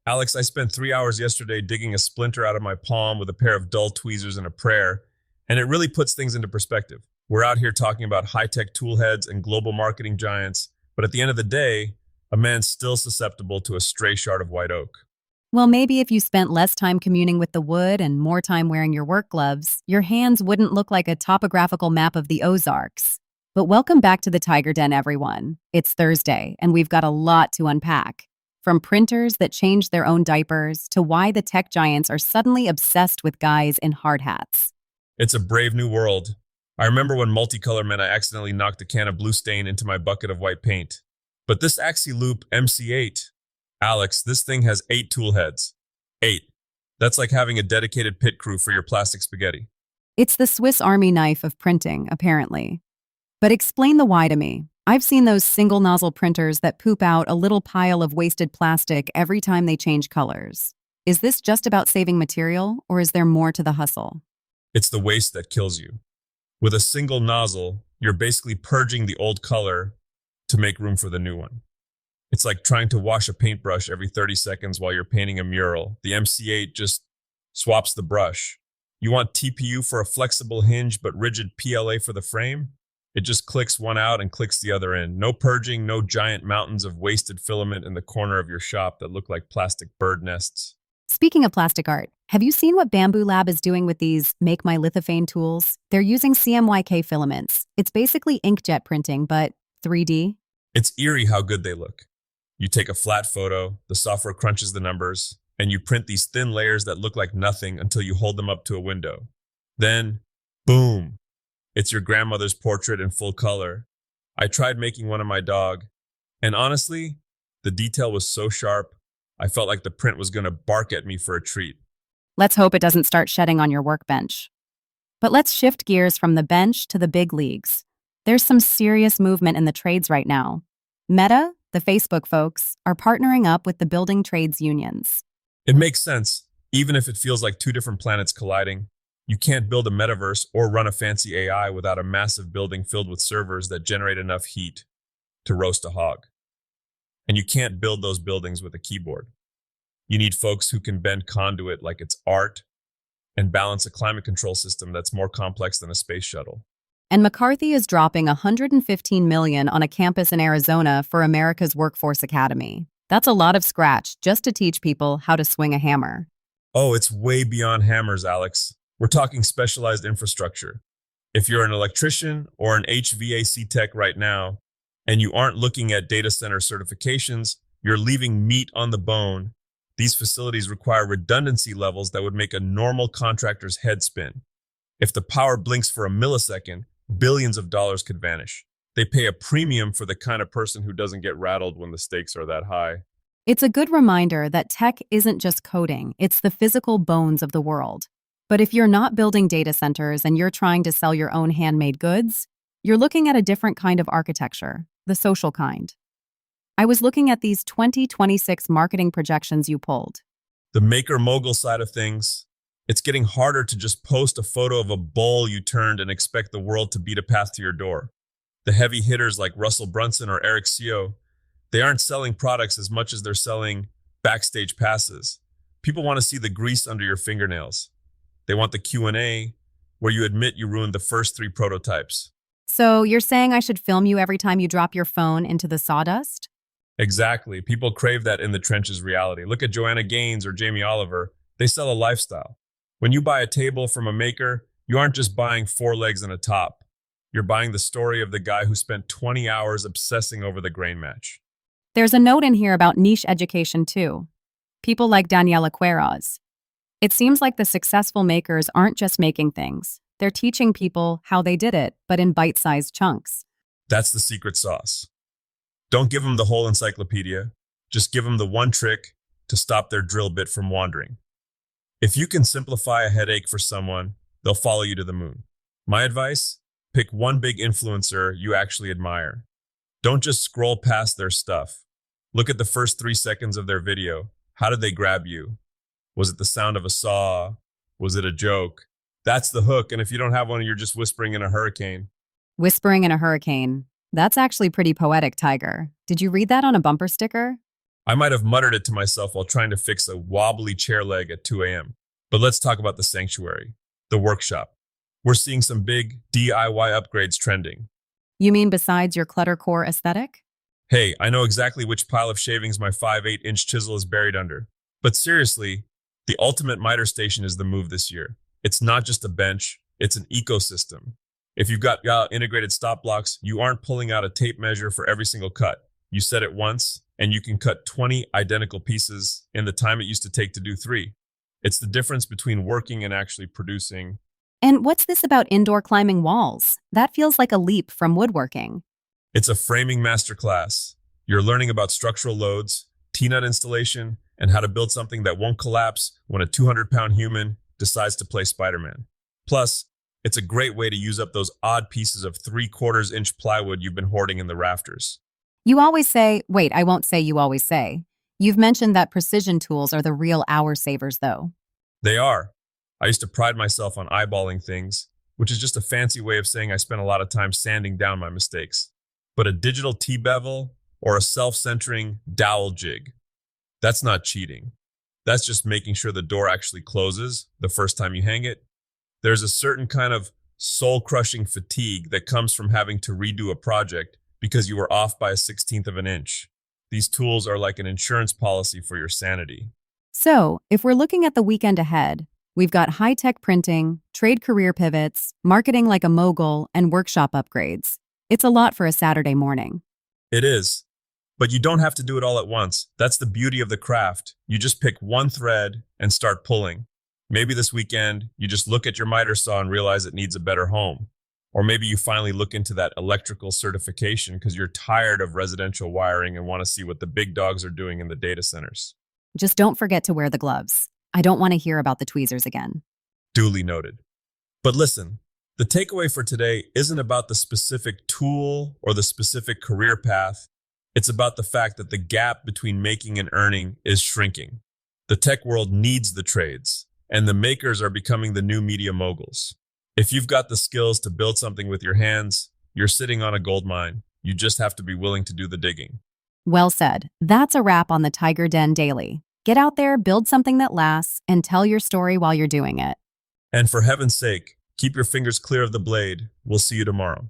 Alex, I spent 3 hours yesterday digging a splinter out of my palm with a pair of dull tweezers and a prayer, and it really puts things into perspective. We're out here talking about high-tech tool heads and global marketing giants, but at the end of the day, a man's still susceptible to a stray shard of white oak. Well, maybe if you spent less time communing with the wood and more time wearing your work gloves, your hands wouldn't look like a topographical map of the Ozarks. But welcome back to the Tiger Den, everyone. It's Thursday, and we've got a lot to unpack. From printers that change their own diapers to why the tech giants are suddenly obsessed with guys in hard hats. It's a brave new world. I remember when multicolor meant I accidentally knocked a can of blue stain into my bucket of white paint. But this AxiLoop MC8, Alex, this thing has 8 tool heads. 8. That's like having a dedicated pit crew for your plastic spaghetti. It's the Swiss Army knife of printing, apparently. But explain the why to me. I've seen those single nozzle printers that poop out a little pile of wasted plastic every time they change colors. Is this just about saving material, or is there more to the hustle? It's the waste that kills you. With a single nozzle, you're basically purging the old color to make room for the new one. It's like trying to wash a paintbrush every 30 seconds while you're painting a mural. The MC8 just swaps the brush. You want TPU for a flexible hinge but rigid PLA for the frame? It just clicks one out and clicks the other in. No purging, no giant mountains of wasted filament in the corner of your shop that look like plastic bird nests. Speaking of plastic art, have you seen what Bamboo Lab is doing with these Make My Lithophane tools? They're using CMYK filaments. It's basically inkjet printing, but 3D. It's eerie how good they look. You take a flat photo, the software crunches the numbers, and you print these thin layers that look like nothing until you hold them up to a window. Then, boom, it's your grandmother's portrait in full color. I tried making one of my dog, and honestly, the detail was so sharp, I felt like the print was going to bark at me for a treat. Let's hope it doesn't start shedding on your workbench. But let's shift gears from the bench to the big leagues. There's some serious movement in the trades right now. Meta, the Facebook folks, are partnering up with the building trades unions. It makes sense, even if it feels like two different planets colliding. You can't build a metaverse or run a fancy AI without a massive building filled with servers that generate enough heat to roast a hog. And you can't build those buildings with a keyboard. You need folks who can bend conduit like it's art and balance a climate control system that's more complex than a space shuttle. And McCarthy is dropping $115 million on a campus in Arizona for America's Workforce Academy. That's a lot of scratch just to teach people how to swing a hammer. Oh, it's way beyond hammers, Alex. We're talking specialized infrastructure. If you're an electrician or an HVAC tech right now, and you aren't looking at data center certifications, you're leaving meat on the bone. These facilities require redundancy levels that would make a normal contractor's head spin. If the power blinks for a millisecond, billions of dollars could vanish. They pay a premium for the kind of person who doesn't get rattled when the stakes are that high. It's a good reminder that tech isn't just coding, it's the physical bones of the world. But if you're not building data centers and you're trying to sell your own handmade goods, you're looking at a different kind of architecture, the social kind. I was looking at these 2026 marketing projections you pulled. The maker mogul side of things, it's getting harder to just post a photo of a bowl you turned and expect the world to beat a path to your door. The heavy hitters like Russell Brunson or Eric Seo, they aren't selling products as much as they're selling backstage passes. People want to see the grease under your fingernails. They want the Q&A where you admit you ruined the first 3 prototypes. So you're saying I should film you every time you drop your phone into the sawdust? Exactly. People crave that in the trenches reality. Look at Joanna Gaines or Jamie Oliver. They sell a lifestyle. When you buy a table from a maker, you aren't just buying 4 legs and a top. You're buying the story of the guy who spent 20 hours obsessing over the grain match. There's a note in here about niche education too. People like Daniela Queiroz. It seems like the successful makers aren't just making things. They're teaching people how they did it, but in bite-sized chunks. That's the secret sauce. Don't give them the whole encyclopedia. Just give them the one trick to stop their drill bit from wandering. If you can simplify a headache for someone, they'll follow you to the moon. My advice? Pick one big influencer you actually admire. Don't just scroll past their stuff. Look at the first 3 seconds of their video. How did they grab you? Was it the sound of a saw? Was it a joke? That's the hook, and if you don't have one, you're just whispering in a hurricane. Whispering in a hurricane. That's actually pretty poetic, Tiger. Did you read that on a bumper sticker? I might have muttered it to myself while trying to fix a wobbly chair leg at 2 a.m. But let's talk about the sanctuary, the workshop. We're seeing some big DIY upgrades trending. You mean besides your cluttercore aesthetic? Hey, I know exactly which pile of shavings my 5/8-inch chisel is buried under. But seriously, the ultimate miter station is the move this year. It's not just a bench, it's an ecosystem. If you've got integrated stop blocks, you aren't pulling out a tape measure for every single cut. You set it once, and you can cut 20 identical pieces in the time it used to take to do 3. It's the difference between working and actually producing. And what's this about indoor climbing walls? That feels like a leap from woodworking. It's a framing masterclass. You're learning about structural loads, T-nut installation, and how to build something that won't collapse when a 200-pound human decides to play Spider-Man. Plus, it's a great way to use up those odd pieces of 3/4-inch plywood you've been hoarding in the rafters. You always say, wait, I won't say you always say. You've mentioned that precision tools are the real hour savers, though. They are. I used to pride myself on eyeballing things, which is just a fancy way of saying I spent a lot of time sanding down my mistakes. But a digital T-bevel or a self-centering dowel jig, that's not cheating. That's just making sure the door actually closes the first time you hang it. There's a certain kind of soul-crushing fatigue that comes from having to redo a project because you were off by a 16th of an inch. These tools are like an insurance policy for your sanity. So, if we're looking at the weekend ahead, we've got high-tech printing, trade career pivots, marketing like a mogul, and workshop upgrades. It's a lot for a Saturday morning. It is. But you don't have to do it all at once. That's the beauty of the craft. You just pick one thread and start pulling. Maybe this weekend, you just look at your miter saw and realize it needs a better home. Or maybe you finally look into that electrical certification because you're tired of residential wiring and want to see what the big dogs are doing in the data centers. Just don't forget to wear the gloves. I don't want to hear about the tweezers again. Duly noted. But listen, the takeaway for today isn't about the specific tool or the specific career path. It's about the fact that the gap between making and earning is shrinking. The tech world needs the trades, and the makers are becoming the new media moguls. If you've got the skills to build something with your hands, you're sitting on a gold mine. You just have to be willing to do the digging. Well said. That's a wrap on the TigerDen Daily. Get out there, build something that lasts, and tell your story while you're doing it. And for heaven's sake, keep your fingers clear of the blade. We'll see you tomorrow.